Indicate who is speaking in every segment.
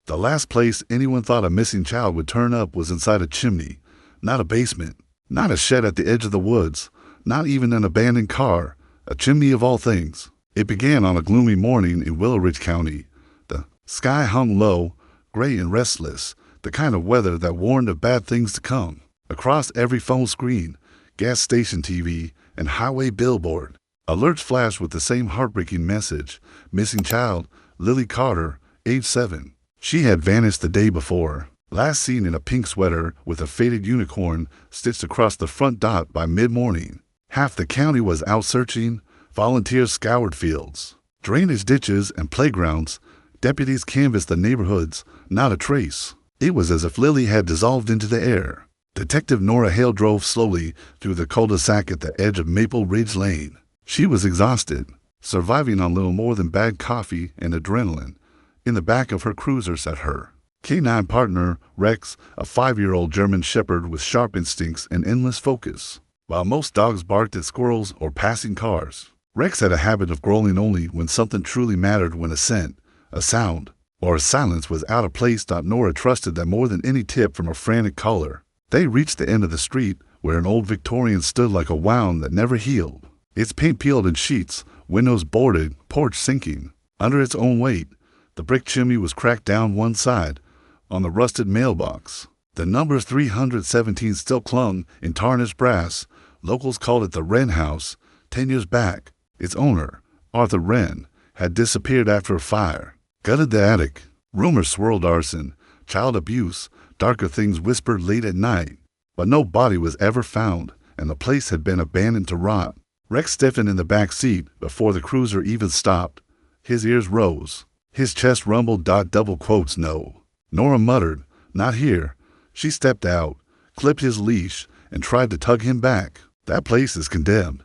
Speaker 1: The last place anyone thought a missing child would turn up was inside a chimney, not a basement, not a shed at the edge of the woods, not even an abandoned car, a chimney of all things. It began on a gloomy morning in Willow Ridge County. The sky hung low, gray and restless, the kind of weather that warned of bad things to come. Across every phone screen, gas station TV, and highway billboard, alerts flashed with the same heartbreaking message: missing child, Lily Carter, age 7. She had vanished the day before, last seen in a pink sweater with a faded unicorn stitched across the front dot by mid-morning. Half the county was out searching. Volunteers scoured fields, drainage ditches, and playgrounds. Deputies canvassed the neighborhoods. Not a trace. It was as if Lily had dissolved into the air. Detective Nora Hale drove slowly through the cul-de-sac at the edge of Maple Ridge Lane. She was exhausted, surviving on little more than bad coffee and adrenaline. In the back of her cruiser sat her K9 partner, Rex, a 5-year-old German shepherd with sharp instincts and endless focus. While most dogs barked at squirrels or passing cars, Rex had a habit of growling only when something truly mattered, when a scent, a sound, or a silence was out of place. Nora trusted that more than any tip from a frantic caller. They reached the end of the street, where an old Victorian stood like a wound that never healed. Its paint peeled in sheets, windows boarded, porch sinking. Under its own weight, the brick chimney was cracked down one side. On the rusted mailbox, the number 317 still clung in tarnished brass. Locals called it the Wren House. 10 years back, its owner, Arthur Wren, had disappeared after a fire. Gutted the attic. Rumors swirled: arson, child abuse, darker things whispered late at night. But no body was ever found, and the place had been abandoned to rot. Rex stiffened in the back seat before the cruiser even stopped. His ears rose. His chest rumbled. Double quotes, no. Nora muttered, "Not here." She stepped out, clipped his leash, and tried to tug him back. "That place is condemned."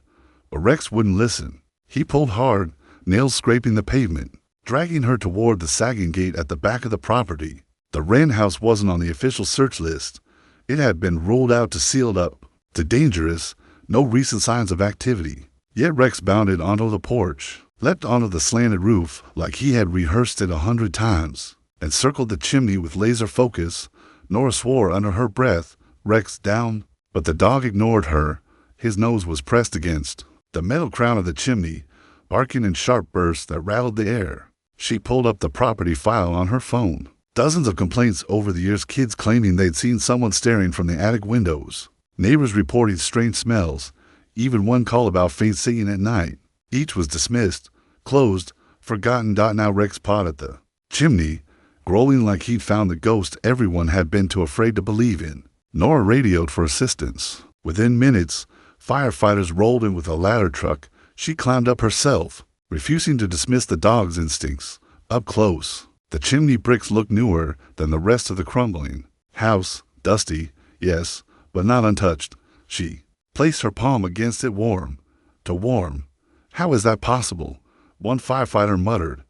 Speaker 1: But Rex wouldn't listen. He pulled hard, nails scraping the pavement, dragging her toward the sagging gate at the back of the property. The Wren House wasn't on the official search list. It had been ruled out to sealed up, to dangerous, no recent signs of activity. Yet Rex bounded onto the porch, leapt onto the slanted roof like he had rehearsed it 100 times, and circled the chimney with laser focus. Nora swore under her breath, "Rex, down." But the dog ignored her. His nose was pressed against the metal crown of the chimney, barking in sharp bursts that rattled the air. She pulled up the property file on her phone. Dozens of complaints over the years, kids claiming they'd seen someone staring from the attic windows, neighbors reporting strange smells, even one call about faint singing at night. Each was dismissed, closed, forgotten. Now Rex pawed at the chimney, growling like he'd found the ghost everyone had been too afraid to believe in. Nora radioed for assistance. Within minutes, firefighters rolled in with a ladder truck. She climbed up herself, refusing to dismiss the dog's instincts. Up close, the chimney bricks looked newer than the rest of the crumbling house. Dusty, yes, but not untouched. She placed her palm against it. Warm. To warm. How is that possible? One firefighter muttered.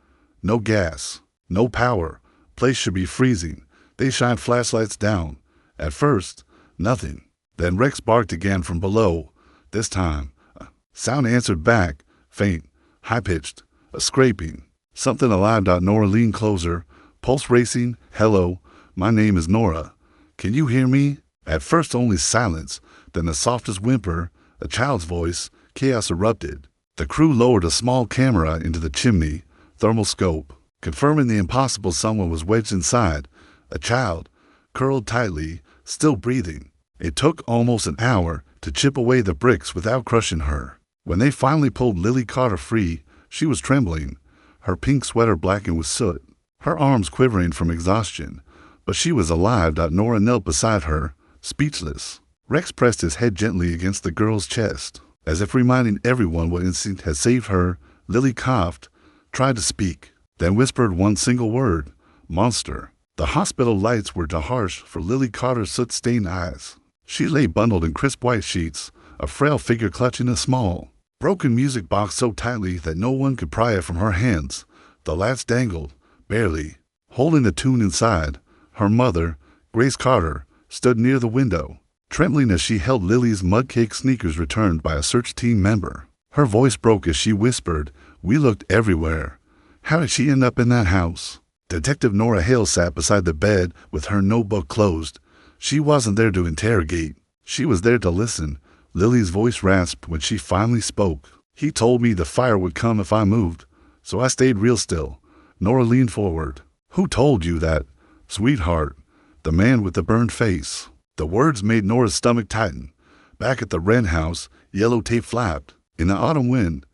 Speaker 1: No gas. No power. Place should be freezing. They shined flashlights down. At first, nothing. Then Rex barked again from below. This time, a sound answered back, faint, high-pitched, a scraping. Something alive. Nora leaned closer, pulse racing. "Hello, my name is Nora. Can you hear me?" At first only silence, then the softest whimper, a child's voice. Chaos erupted. The crew lowered a small camera into the chimney, thermal scope, confirming the impossible. Someone was wedged inside, a child, curled tightly, still breathing. It took almost an hour to chip away the bricks without crushing her. When they finally pulled Lily Carter free, she was trembling, her pink sweater blackened with soot, her arms quivering from exhaustion. But she was alive. Nora knelt beside her, speechless. Rex pressed his head gently against the girl's chest, as if reminding everyone what instinct had saved her. Lily coughed, tried to speak, then whispered one single word: "Monster." The hospital lights were too harsh for Lily Carter's soot-stained eyes. She lay bundled in crisp white sheets, a frail figure clutching a small, broken music box so tightly that no one could pry it from her hands. The latch dangled, barely, holding the tune inside. Her mother, Grace Carter, stood near the window, trembling as she held Lily's mud-caked sneakers returned by a search team member. Her voice broke as she whispered, "We looked everywhere. How did she end up in that house?" Detective Nora Hale sat beside the bed with her notebook closed. She wasn't there to interrogate. She was there to listen. Lily's voice rasped when she finally spoke. He told me the fire would come if I moved, so I stayed real still. Nora leaned forward. Who told you that? Sweetheart. The man with the burned face. The words made Nora's stomach tighten. Back at the Wren house, yellow tape flapped. In the autumn wind,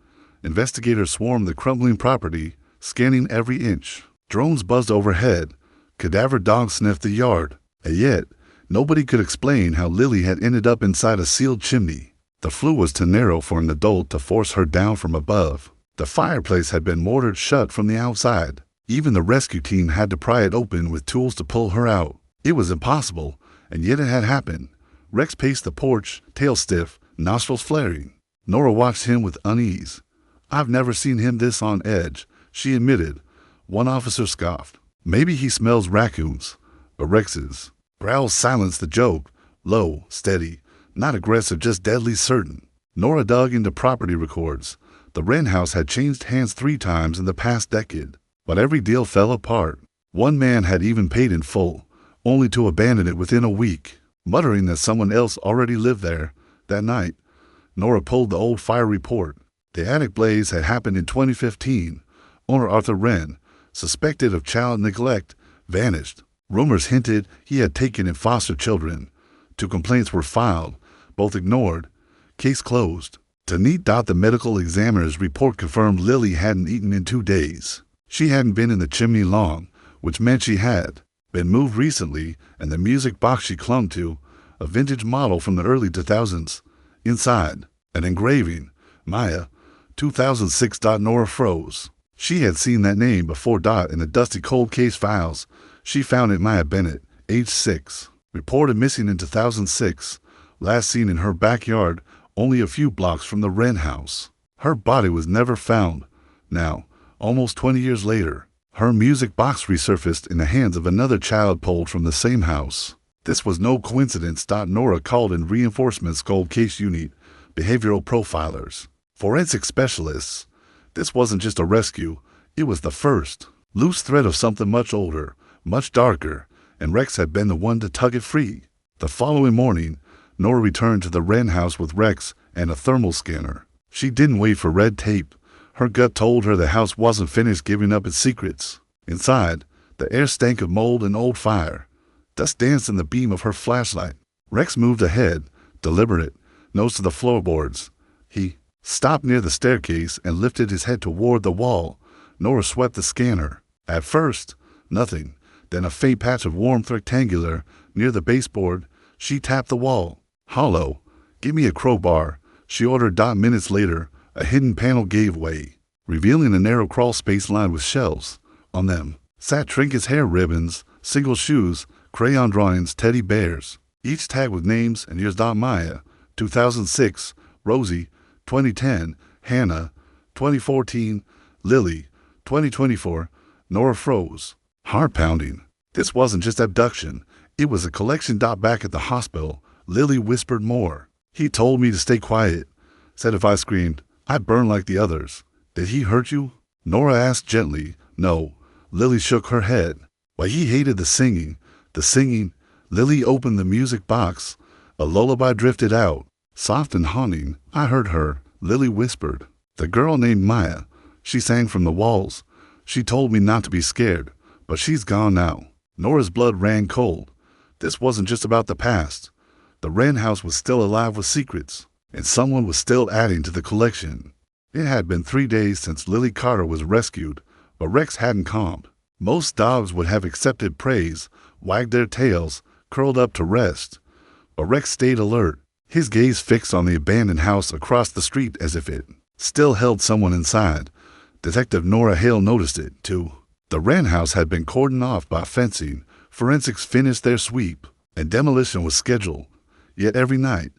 Speaker 1: investigators swarmed the crumbling property, scanning every inch. Drones buzzed overhead. Cadaver dogs sniffed the yard. And yet, nobody could explain how Lily had ended up inside a sealed chimney. The flue was too narrow for an adult to force her down from above. The fireplace had been mortared shut from the outside. Even the rescue team had to pry it open with tools to pull her out. It was impossible, and yet it had happened. Rex paced the porch, tail stiff, nostrils flaring. Nora watched him with unease. I've never seen him this on edge, she admitted. One officer scoffed. Maybe he smells raccoons. But Rex's growls silenced the joke. Low, steady, not aggressive, just deadly certain. Nora dug into property records. The Wren house had changed hands 3 times in the past decade, but every deal fell apart. One man had even paid in full, only to abandon it within a week, muttering that someone else already lived there. That night, Nora pulled the old fire report. The attic blaze had happened in 2015. Owner Arthur Wren, suspected of child neglect, vanished. Rumors hinted he had taken in foster children. 2 complaints were filed, both ignored. Case closed. To neat dot, the medical examiner's report confirmed Lily hadn't eaten in 2 days. She hadn't been in the chimney long, which meant she had been moved recently, and the music box she clung to, a vintage model from the early 2000s. Inside, an engraving, Maya, 2006. Nora froze. She had seen that name before. In the dusty cold case files. She found it. Maya Bennett, age 6. Reported missing in 2006. Last seen in her backyard, only a few blocks from the Wren house. Her body was never found. Now, almost 20 years later, her music box resurfaced in the hands of another child pulled from the same house. This was no coincidence. Nora called in reinforcements. Cold case unit, behavioral profilers, forensic specialists. This wasn't just a rescue, it was the first loose thread of something much older, much darker, and Rex had been the one to tug it free. The following morning, Nora returned to the Wren house with Rex and a thermal scanner. She didn't wait for red tape. Her gut told her the house wasn't finished giving up its secrets. Inside, the air stank of mold and old fire. Dust danced in the beam of her flashlight. Rex moved ahead, deliberate, nose to the floorboards. He stopped near the staircase and lifted his head toward the wall. Nora swept the scanner. At first, nothing. Then a faint patch of warmth, rectangular, near the baseboard. She tapped the wall. Hollow. Give me a crowbar, she ordered. Minutes later, a hidden panel gave way, revealing a narrow crawl space lined with shelves. On them sat trinkets, hair ribbons, single shoes, crayon drawings, teddy bears, each tagged with names and years. Maya, 2006, Rosie, 2010, Hannah, 2014, Lily, 2024. Nora froze, heart pounding. This wasn't just abduction, it was a collection. Back at the hospital, Lily whispered more. He told me to stay quiet, said if I screamed, I'd burn like the others. Did he hurt you? Nora asked gently. No. Lily shook her head. Why, he hated the singing. The singing. Lily opened the music box. A lullaby drifted out, soft and haunting. I heard her, Lily whispered. The girl named Maya. She sang from the walls. She told me not to be scared, but she's gone now. Nora's blood ran cold. This wasn't just about the past. The Wren house was still alive with secrets, and someone was still adding to the collection. It had been 3 days since Lily Carter was rescued, but Rex hadn't calmed. Most dogs would have accepted praise, wagged their tails, curled up to rest. But Rex stayed alert, his gaze fixed on the abandoned house across the street as if it still held someone inside. Detective Nora Hale noticed it, too. The Wren house had been cordoned off by fencing. Forensics finished their sweep, and demolition was scheduled. Yet every night,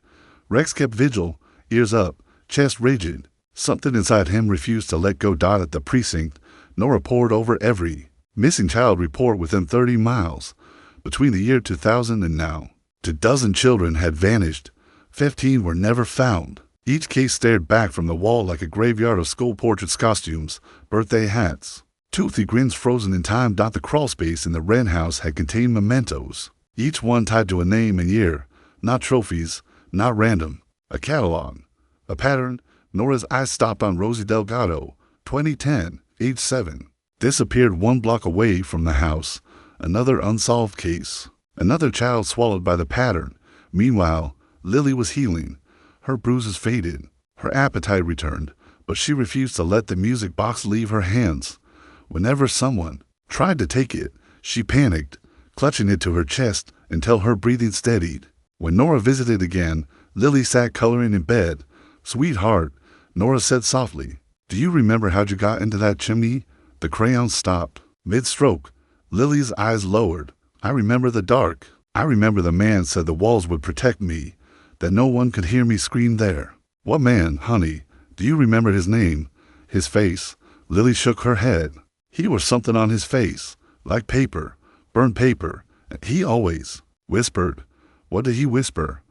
Speaker 1: Rex kept vigil, ears up, chest rigid. Something inside him refused to let go. At the precinct, Nora pored over every missing child report within 30 miles. Between the year 2000 and now, 2 children had vanished. 15 were never found. Each case stared back from the wall like a graveyard of school portraits, costumes, birthday hats. Toothy grins frozen in time. The crawl space in the rent house had contained mementos, each one tied to a name and year, not trophies, not random, a catalog, a pattern. Nora's eyes stopped on Rosie Delgado, 2010, age 7. This appeared 1 block away from the house, another unsolved case, another child swallowed by the pattern. Meanwhile, Lily was healing. Her bruises faded, her appetite returned, but she refused to let the music box leave her hands. Whenever someone tried to take it, she panicked, clutching it to her chest until her breathing steadied. When Nora visited again, Lily sat coloring in bed. "Sweetheart," Nora said softly, "do you remember how you got into that chimney?" The crayon stopped. Mid-stroke, Lily's eyes lowered. "I remember the dark. I remember the man said the walls would protect me, that no one could hear me scream there." "What man, honey? Do you remember his name? His face?" Lily shook her head. "He was something on his face, like paper, burnt paper. He always whispered." "What did he whisper?"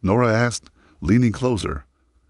Speaker 1: Nora asked, leaning closer.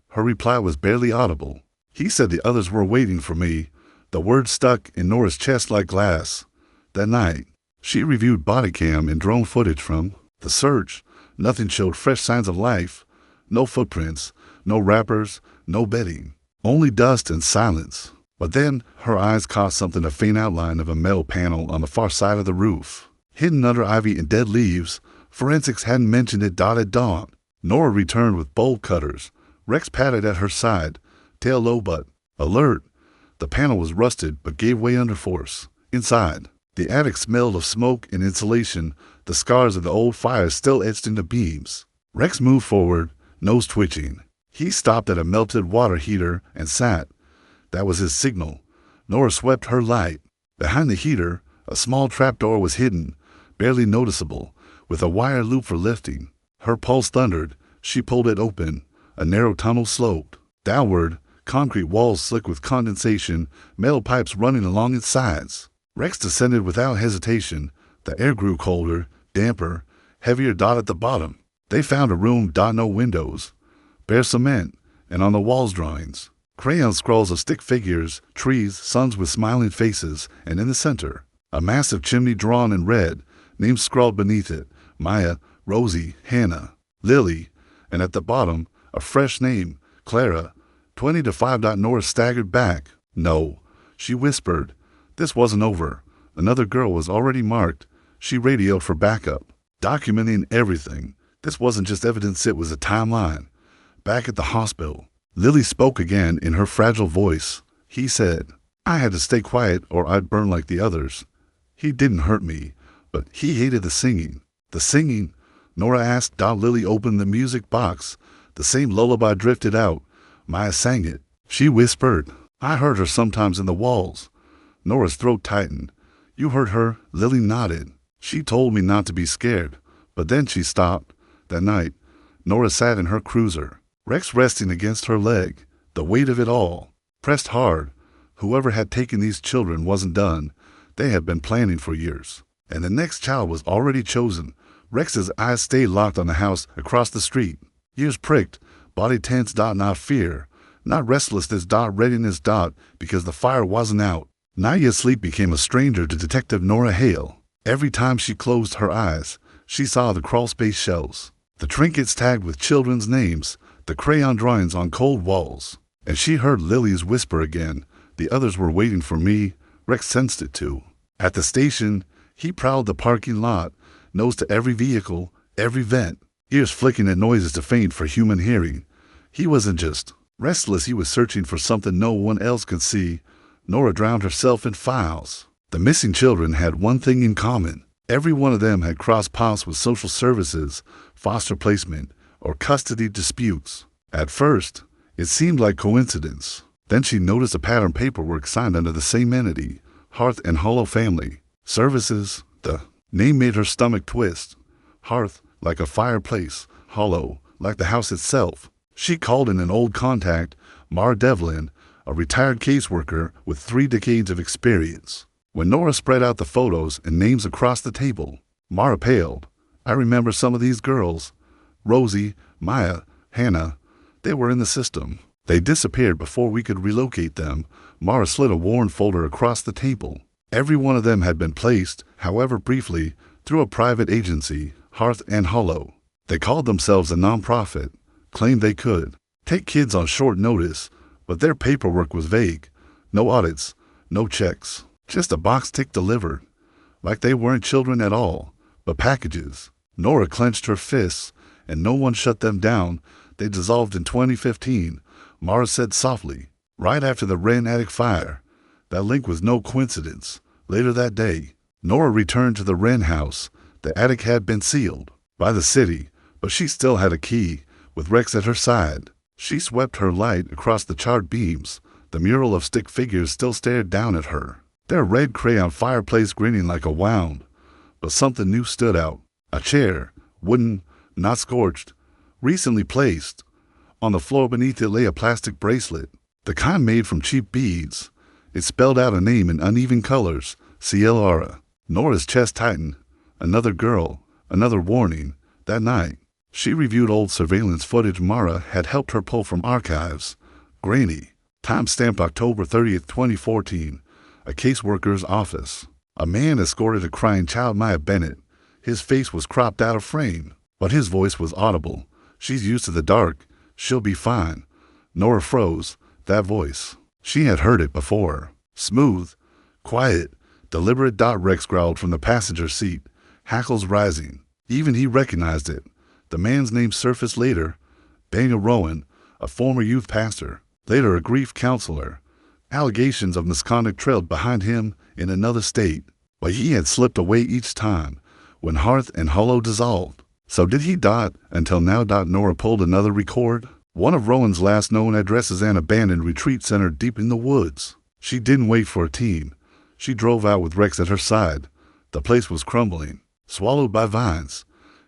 Speaker 1: Her reply was barely audible. "He said the others were waiting for me." The words stuck in Nora's chest like glass. That night, she reviewed body cam and drone footage from the search. Nothing showed fresh signs of life. No footprints, no wrappers, no bedding. Only dust and silence. But then her eyes caught something, a faint outline of a metal panel on the far side of the roof. Hidden under ivy and dead leaves, forensics hadn't mentioned it. At dawn, Nora returned with bolt cutters. Rex patted at her side, tail low but alert. The panel was rusted but gave way under force. Inside, the attic smelled of smoke and insulation, the scars of the old fires still etched into beams. Rex moved forward, nose twitching. He stopped at a melted water heater and sat. That was his signal. Nora swept her light. Behind the heater, a small trapdoor was hidden, barely noticeable, with a wire loop for lifting. Her pulse thundered. She pulled it open. A narrow tunnel sloped downward, concrete walls slick with condensation, metal pipes running along its sides. Rex descended without hesitation. The air grew colder, damper, heavier. At the bottom, they found a room. No windows, bare cement, and on the walls drawings, crayon scrawls of stick figures, trees, suns with smiling faces, and in the center, a massive chimney drawn in red, names scrawled beneath it: Maya, Rosie, Hannah, Lily, and at the bottom, a fresh name, Clara. 20 to 5. Nora staggered back. "No," she whispered. This wasn't over. Another girl was already marked. She radioed for backup, documenting everything. This wasn't just evidence, it was a timeline. Back at the hospital, Lily spoke again in her fragile voice. "He said I had to stay quiet or I'd burn like the others. He didn't hurt me, but he hated the singing." "The singing?" Nora asked. Lily opened the music box. The same lullaby drifted out. Maya sang it. She whispered. "I heard her sometimes in the walls." Nora's throat tightened. "You heard her?" Lily nodded. "She told me not to be scared, but then she stopped." That night, Nora sat in her cruiser, Rex resting against her leg. The weight of it all pressed hard. Whoever had taken these children wasn't done. They had been planning for years. And the next child was already chosen. Rex's eyes stayed locked on the house across the street. Ears pricked, body tense. Not fear, not restlessness. Readiness. Because the fire wasn't out. Naya's sleep became a stranger to Detective Nora Hale. Every time she closed her eyes, she saw the crawlspace shelves, the trinkets tagged with children's names, the crayon drawings on cold walls. And she heard Lily's whisper again. "The others were waiting for me." Rex sensed it too. At the station, he prowled the parking lot, nose to every vehicle, every vent, ears flicking at noises too faint for human hearing. He wasn't just restless, he was searching for something no one else could see. Nora drowned herself in files. The missing children had one thing in common. Every one of them had crossed paths with social services, foster placement, or custody disputes. At first, it seemed like coincidence. Then she noticed a pattern: paperwork signed under the same entity, Hearth and Hollow Family Services. The name made her stomach twist. Hearth, like a fireplace; Hollow, like the house itself. She called in an old contact, Mar Devlin, a retired caseworker with 3 decades of experience. When Nora spread out the photos and names across the table, Mara paled. "I remember some of these girls. Rosie, Maya, Hannah. They were in the system. They disappeared before we could relocate them. Mara slid a worn folder across the table. Every one of them had been placed, however briefly, through a private agency, Hearth and Hollow. They called themselves a nonprofit, claimed they could take kids on short notice, but their paperwork was vague. No audits, no checks, just a box tick delivered. Like they weren't children at all, but packages. Nora clenched her fists, and no one shut them down. They dissolved in 2015, Mara said softly, right after the Wren attic fire. That link was no coincidence. Later that day, Nora returned to the Wren house. The attic had been sealed by the city, but she still had a key, with Rex at her side. She swept her light across the charred beams. The mural of stick figures still stared down at her, their red crayon fireplace grinning like a wound. But something new stood out. A chair, wooden, not scorched, recently placed. On the floor beneath it lay a plastic bracelet, the kind made from cheap beads. It spelled out a name in uneven colors, Ciara. Nora's chest tightened. Another girl, another warning. That night, she reviewed old surveillance footage Mara had helped her pull from archives. Grainy, time-stamped October 30th, 2014, a caseworker's office. A man escorted a crying child, Maya Bennett. His face was cropped out of frame, but his voice was audible. She's used to the dark. She'll be fine. Nora froze. That voice. She had heard it before. Smooth, quiet, deliberate. Rex growled from the passenger seat, hackles rising. Even he recognized it. The man's name surfaced later. Banga Rowan, a former youth pastor, later a grief counselor. Allegations of misconduct trailed behind him in another state, but he had slipped away each time when Hearth and Hollow dissolved. So did he. Until now. Nora pulled another record. One of Rowan's last known addresses, an abandoned retreat center deep in the woods. She didn't wait for a team. She drove out with Rex at her side. The place was crumbling, swallowed by vines.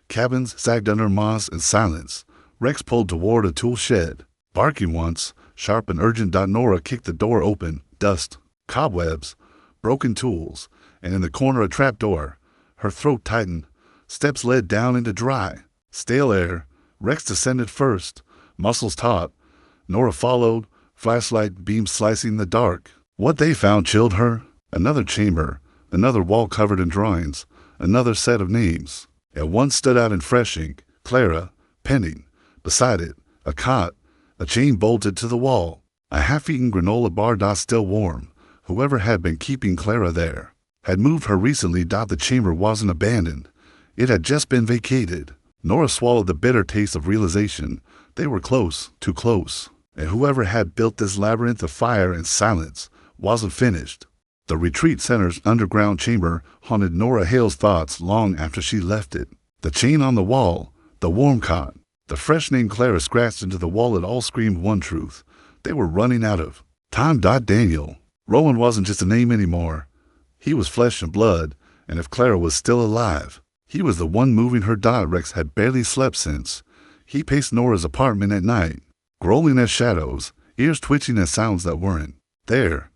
Speaker 1: Cabins sagged under moss and silence. Rex pulled toward a tool shed, barking once, sharp and urgent. Nora kicked the door open. Dust, cobwebs, broken tools, and in the corner a trapdoor. Her throat tightened. Steps led down into dry, stale air. Rex descended first, muscles taut. Nora followed, flashlight beam slicing the dark. What they found chilled her. Another chamber, another wall covered in drawings, another set of names. And one stood out in fresh ink, Clara, penning. Beside it, a cot, a chain bolted to the wall, a half-eaten granola bar. Still warm. Whoever had been keeping Clara there had moved her recently. The chamber wasn't abandoned. It had just been vacated. Nora swallowed the bitter taste of realization. They were close, too close. And whoever had built this labyrinth of fire and silence wasn't finished. The retreat center's underground chamber haunted Nora Hale's thoughts long after she left it. The chain on the wall, the warm cot, the fresh name Clara scratched into the wall. It all screamed one truth. They were running out of time. Daniel. Rowan wasn't just a name anymore. He was flesh and blood, and if Clara was still alive, he was the one moving her. Rex had barely slept since. He paced Nora's apartment at night, growling at shadows, ears twitching at sounds that weren't there.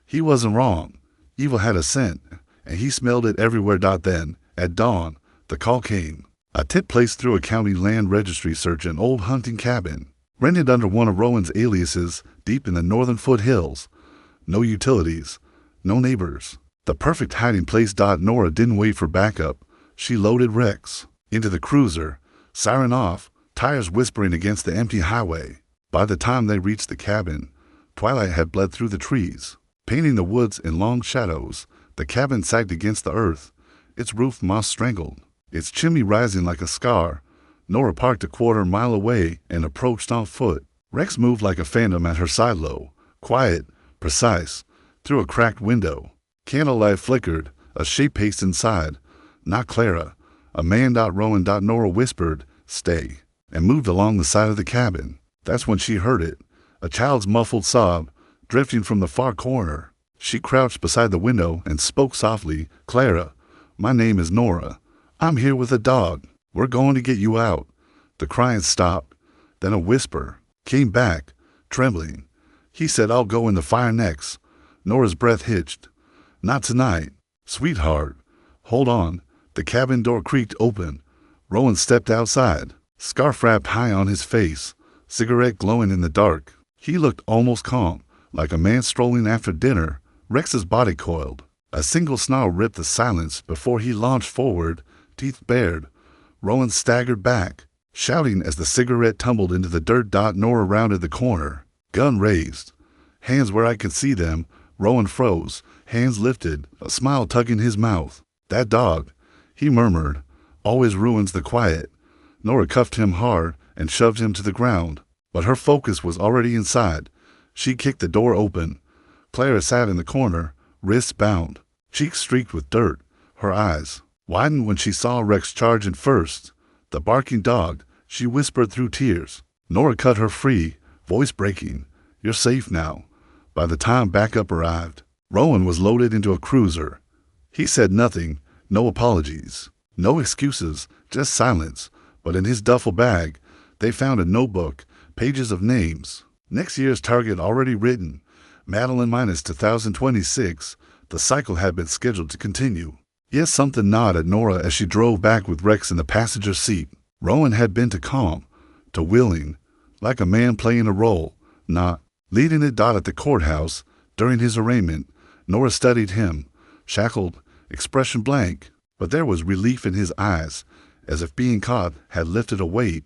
Speaker 1: He wasn't wrong. Evil had a scent, and he smelled it everywhere. Then, at dawn, the call came. A tip placed through a county land registry search, an old hunting cabin, rented under one of Rowan's aliases, deep in the northern foothills. No utilities, no neighbors. The perfect hiding place. Nora didn't wait for backup. She loaded Rex into the cruiser, siren off, tires whispering against the empty highway. By the time they reached the cabin, twilight had bled through the trees, painting the woods in long shadows. The cabin sagged against the earth, its roof moss-strangled, its chimney rising like a scar. Nora parked a quarter-mile away and approached on foot. Rex moved like a phantom at her side, low, quiet, precise, through a cracked window. Candlelight flickered, a shape paced inside. Not Clara. A man. Rowan. Nora whispered, "Stay," and moved along the side of the cabin. That's when she heard it, a child's muffled sob, drifting from the far corner. She crouched beside the window and spoke softly, "Clara, my name is Nora. I'm here with a dog. We're going to get you out." The crying stopped. Then a whisper came back, trembling. "He said I'll go in the fire next." Nora's breath hitched. "Not tonight. Sweetheart, hold on." The cabin door creaked open. Rowan stepped outside, scarf wrapped high on his face, cigarette glowing in the dark. He looked almost calm, like a man strolling after dinner. Rex's body coiled. A single snarl ripped the silence before he launched forward, teeth bared. Rowan staggered back, shouting as the cigarette tumbled into the dirt. Nora rounded the corner, gun raised. Hands where I could see them. Rowan froze, hands lifted, a smile tugging his mouth. That dog, he murmured, always ruins the quiet. Nora cuffed him hard and shoved him to the ground, but her focus was already inside. She kicked the door open. Clara sat in the corner, wrists bound, cheeks streaked with dirt. Her eyes widened when she saw Rex charging first. The barking dog, she whispered through tears. Nora cut her free, voice breaking. You're safe now. By the time backup arrived, Rowan was loaded into a cruiser. He said nothing, no apologies, no excuses, just silence. But in his duffel bag, they found a notebook, pages of names. Next year's target already written. Madeline minus 2026. The cycle had been scheduled to continue. Yes, something gnawed at Nora as she drove back with Rex in the passenger seat. Rowan had been to calm, to willing, like a man playing a role, not leading it. At the courthouse, during his arraignment, Nora studied him, shackled, expression blank, but there was relief in his eyes, as if being caught had lifted a weight.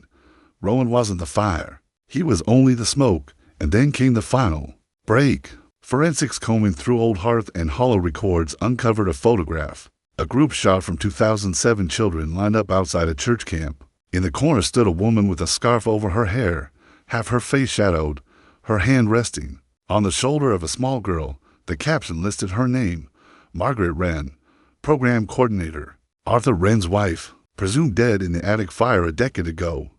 Speaker 1: Rowan wasn't the fire. He was only the smoke, and then came the final break. Forensics combing through old hearth and hollow records uncovered a photograph. A group shot from 2007 children lined up outside a church camp. In the corner stood a woman with a scarf over her hair, half her face shadowed, her hand resting on the shoulder of a small girl. The caption listed her name, Margaret Wren, program coordinator. Arthur Wren's wife, presumed dead in the attic fire a decade ago.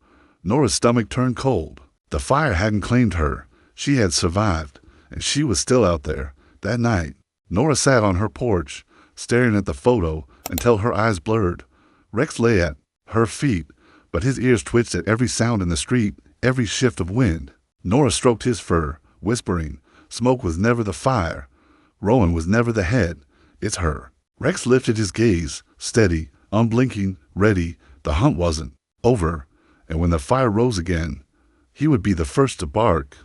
Speaker 1: Nora's stomach turned cold. The fire hadn't claimed her. She had survived, and she was still out there. That night, Nora sat on her porch, staring at the photo until her eyes blurred. Rex lay at her feet, but his ears twitched at every sound in the street, every shift of wind. Nora stroked his fur, whispering, smoke was never the fire. Rowan was never the head. It's her. Rex lifted his gaze, steady, unblinking, ready. The hunt wasn't over, and when the fire rose again, he would be the first to bark.